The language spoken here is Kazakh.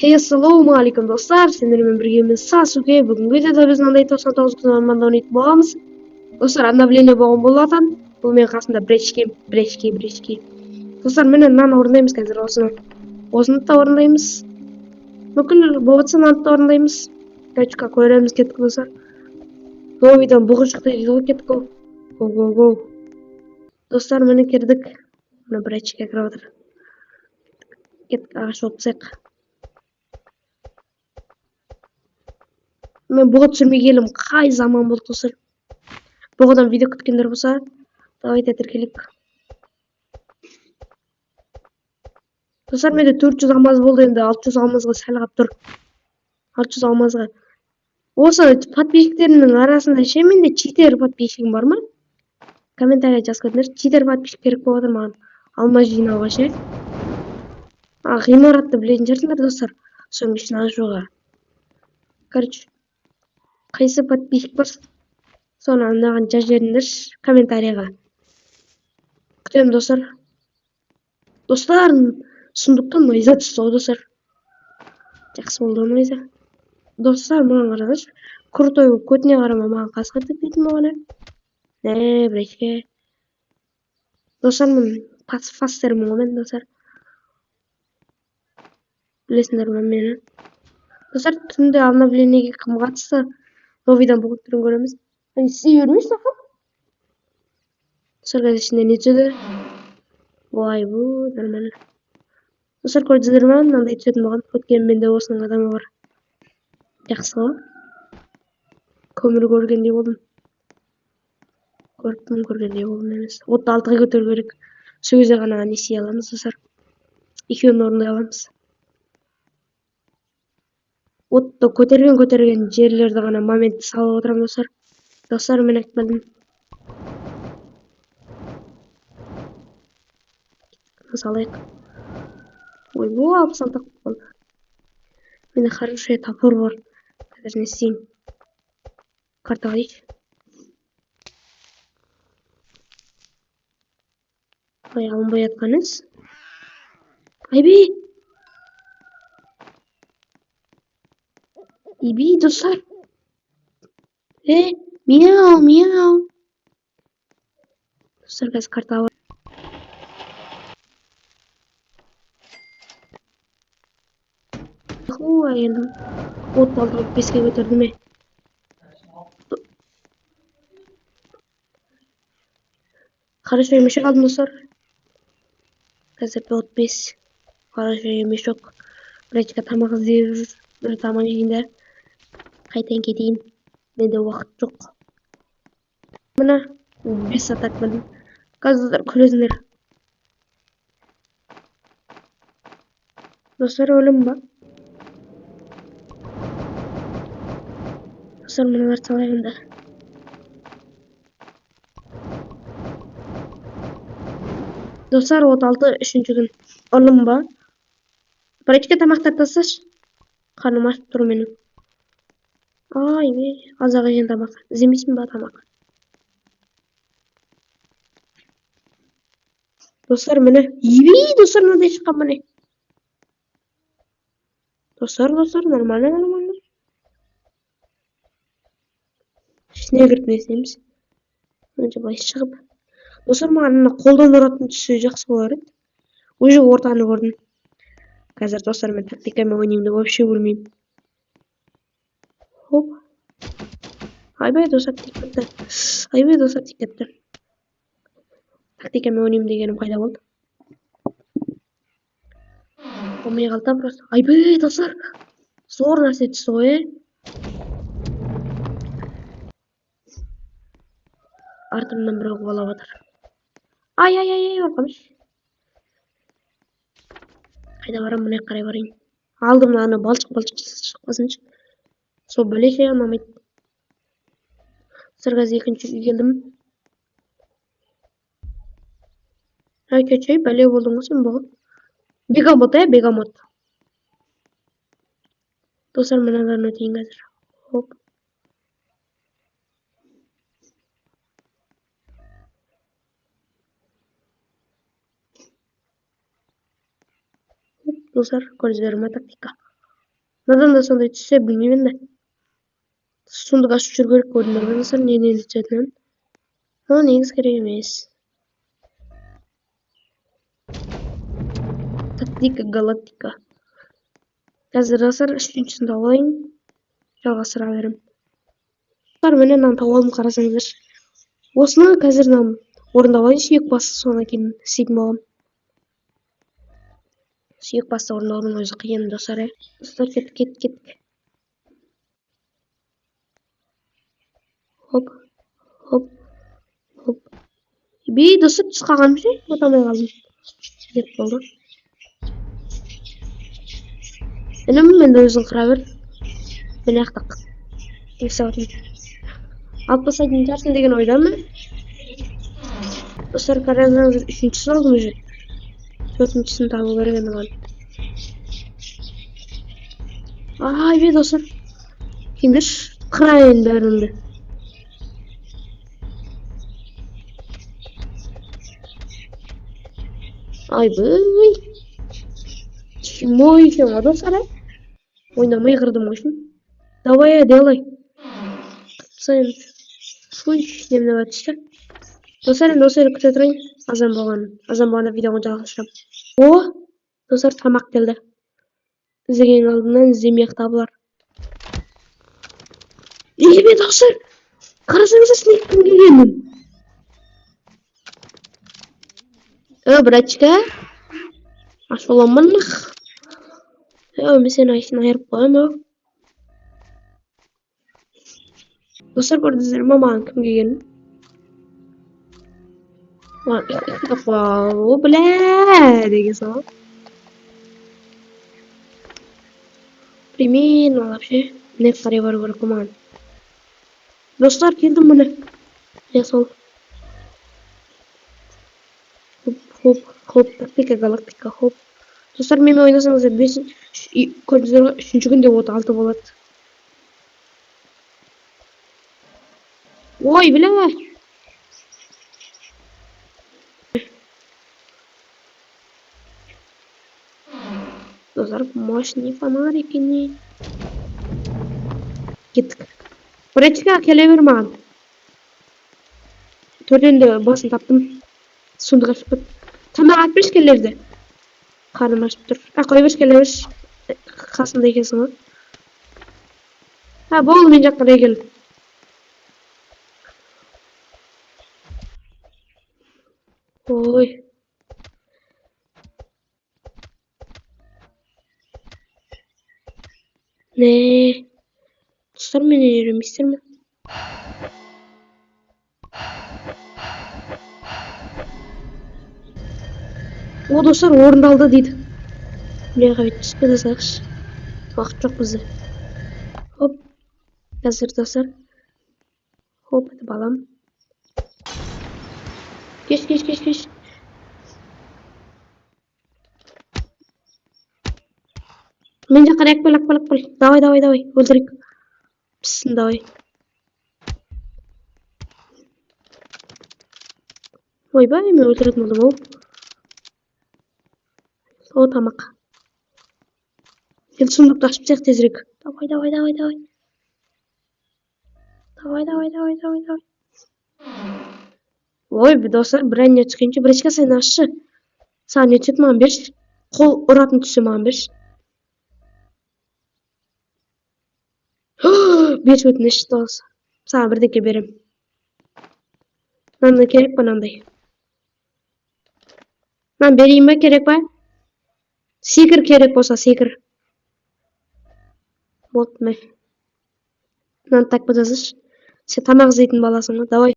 Assalomu alaykum do'stlar, sizlar bilan birgamiz Sasuke. Bugungi videoda biz mындай 99 kun ormanda o'ynayib bo'lamiz. Do'stlar, обновление bo'lgan bo'ladi. Bu men qasimda brechki. Do'stlar, mana nani o'rnaymiz hozir o'zini o'rnaymiz. Mumkin bo'lsa nani o'rnaymiz. Kachka ko'ramiz ketdik do'stlar. Novidan bug'u chiqdi, ketdik. Go. Do'stlar, mana kirdik. Mana brechka kiradir. Ketdik, ag'ash o'tsak. Men bug'ut sürmegelim qay zaman bo'ldi do'stlar. Bug'udan video kutganlar bo'lsa, davayt etirkelik. Do'stlar, menda 400 almaz bo'ldi, endi 600 almazga sal qolib tur. 600 almazga. O'sa подписчиктерimning arasida menda cheater подписчигim bormi? Kommentariya yozib qo'yinglar. Cheater подписчик kerak bo'ladi menga. Almaz jinovashi. G'imoratni bilasizlar do'stlar. So'ng ishni ajoga. Короче, qaysi подписчик bor? Sonra anlagan жазыңдар комментарийга. Күтөм достар. Достар, сундуктан найза түштү достар. Жакшы болду найза. Достар, мага караңыз. Крутой көтүнө карама, мага каскыртып кетти мага. Бречке. Достар, мен фастермин мен достар. Билесиңер мени. Достар, түндө обновлениеге ким катышса, новыйдан бүгүн түрүн көрөмүз. Hani sizi yürümüş sakın. Arkadaşlar içinde ne diyor? Vay bu normal. Dostlar koyduklarım ben de içiyordum bakalım. Kötken bende olsun adamı var. Yaxşı o. Kömür görgende oldum. Görgende oldum emas. 36'ga götür gerek. Söze gana nesi alamız dostlar. 2'nin orunda alamız. Otto көтерген жерлерде гана момент салып отырам достар. Достар, мен айтмадым. Салайық. Ой, bu алып салдық болды. Менде хороший топор бар. Қазір не істейін? Карта алайыншы. Ой, алынбай жатқаныңыз. Айби! Иби, достар. Мяу. Достар, қазір карта бар. Ой, енді от алды 5-ке көтерді ме? Хорошо, емешек алдым достар. Қазір 5. Хорошо, емешек. Бречка тамақ іздеп жүр. Бір тамақ жейіндер. Қайтан кетейін. Менде уақыт жоқ. Мына 5 атак білдім. Қазір көресіңдер. Достар, өлім ба? Достар, мыналар салайында. Достар, 36 үшінші күн. Өлім ба? Бречке тамақтар тасаш. Қарным ашып тұр менің. Ай, азағы жен тамақ. Іздемейсің ба тамақ? Достар, міне. Достар, мынандай шыққан міне. Достар, нормально. İçine girip ne isteyimiz? Önce başı çıkıp. Dostlar, mağanına қолдан ұратын түсі жақсы болар еді. Уже ортаны көрдім. Қазір достар, мен тактикамен ойнаймын деп вообще білмеймін. Хоп. Айбай достар, тик кетті. Тактикамен ойнаймын дегенім қайда болды? Болмай қалды просто. Айбай достар. Зор нәрсе түсті ғой, Артымдан біреу қуалап отыр. Ай, орқамыш. Қайда барам, мына қарай барайын. Алдым аны балшық шықпасыншы. Сол бәлеше ұнамайды. Сырғаз екінші үйге келдім. Чөй, бәле болдың ғой сен бұғып. Бегамот. Достар, мынадан өтейін қазір. Хоп. Dostlar, көрдіңіздер ме тактика? Nadan da sonday түссе білмеймін да. Сундук ашып жүру керек көрдіңдер ме достар, неден түсетінін. Но негізі керек емес. Тактика галактика. Қазір достар үшіншісін тауып алайын. Жалғастыра берем. Достар міне мынаны тауып алдым, қарасаңыздар. Осыны қазір мынаны орындап алайын, сүйек басты содан кейін істейтін боламын. Сүйек басты орындаудың өзі қиын достар. Достар кеттік. Хоп. Би достар түс қалғаным ше, отамай қалдым. Деп болды. Інім мен де өзің қыра бер. Міне ақтық. Алып тастайтын шығарсың деген ойдамын. Достар қараңыздар, үшіншісін алдым уже. Төртіншісін табу керек енді маған. Ай бе достар. Кимдер қырайын бәріңді. Ай бөй. Чему еще достар? Ойнамай қырдым ғой. Давай, делай. Сайын. Шуй, немне бар түсті. Достар, енді осы күте тұрайын. Азан болғанда видеоны жалғастырам. О, достар, тамақ келді. Іздеген алдынан іздемей табылар. Ебе достар, қарасаңыздар снег кім келгенін. Братчика, ашуланманық. Мен сені айырып қоямын. Достар, көрдіңіздер ме маған кім келгенін? О, бля, деген сол. Примерно вообще не қарай бару керек маған. Достар, келдім міне. Сол. Хоп, тактика галактика, хоп. Достар, менімен ойнасаңыздар, көрдіңіздер, үшінші күнде от 6 болады. Ой, бля. Достар, мощный фонарики не. Кеттік. Братчика, келе бер маған. Төрденді басын таптым. Сундық ашып кет. Тамақ атып берші келерді. Қарным ашып тұр. Қой берші келе берші. Қасында екенсің ғой. Болды, мен жаққа кел. Ой. Не. Достар, менен үйренбейсіздер ме? О, достар, орындалды дейді. Мені түспе жасақшы. Уақыт жоқ бізде. Хоп. Қазір достар. Хоп, это балам. Кеш. Мен жаққа ләкпіл. Давай. Өлтірек. Піссін, давай. Ойбай, мен өлтіретін болдым ол. О, тамақ. Енді сундықты ашып тек тезірек. Давай. Ой, достар, бір әнне түскенше, біречке сайын ашшы. Саған не түсет маған берші. Қол ұратын түссе маған берші. Берші өтініш дос. Саған бірдеке берем. Мынандай керек па, мынандай? Мынаны берейін ба, керек па? Секір керек болса, секір. Болды ме? Мынаны так бұдазыш. Сен тамақ іздейтін баласың ғой, давай.